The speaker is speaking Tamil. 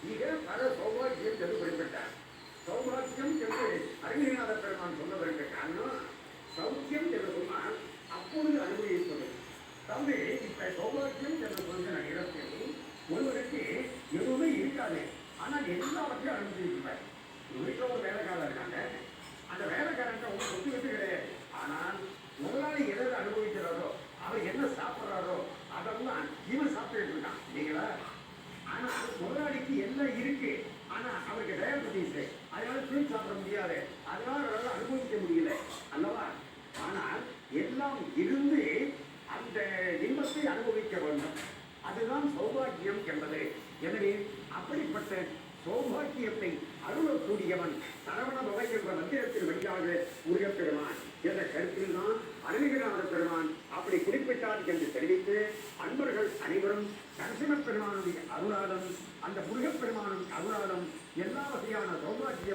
மிக பல சௌபாகியம் என்று குறிப்பிட்டார். சௌபாகியம் என்று அருணகிரிநாத பெருமான் சொன்னதற்கு காரணம் சௌக்கியம் என்று சொன்னால் அப்பொழுது அனுபவிப்பது. தம்பி இப்ப சௌபாகியம் என்று சொன்ன இடத்தில் ஒருவருக்கு எதுவுமே இருக்காது, ஆனால் எல்லாவற்றையும் அனுபவிப்பார். வீட்டில் ஒரு வேலைக்காரர் இருக்காங்க, அந்த வேலைக்காரன் ஒன்று சொத்து விட்டு கிடையாது. ஆனால் முதலாளி எதை அனுபவிக்கிறாரோ, அவர் என்ன சாப்பிட்றாரோ அதெல்லாம் இவன் சாப்பிட்டு இருக்கான் இல்லைங்களா? ஆனால் முதலாளிக்கு எல்லாம் இருக்கு, ஆனா அவருக்கு டயபெட்டிஸ், அதனால ஸ்வீட் சாப்பிட முடியாது, அதனால அவரால் அனுபவிக்க முடியல அல்லவா? ஆனால் எல்லாம் இருந்து அந்த இன்பத்தை அனுபவிக்க வேண்டும், அதுதான் சௌபாகியம் என்பது. எனவே அப்படிப்பட்ட சௌபாகியத்தை அருளக்கூடியவன் சரவண பவை என்ற மந்திரத்தின் வழியாக முருகப்பெருமான் என்ற கருத்தில் தான் அருணகிரிநாத பெருமான் அப்படி குறிப்பிட்டார் என்று தெரிவித்து, அன்பர்கள் அனைவரும் நரசிம்ம பெருமானுடைய அருளாலும் அந்த முருகப்பெருமானும் அருளாலும் எல்லா வகையான சௌபாகியம்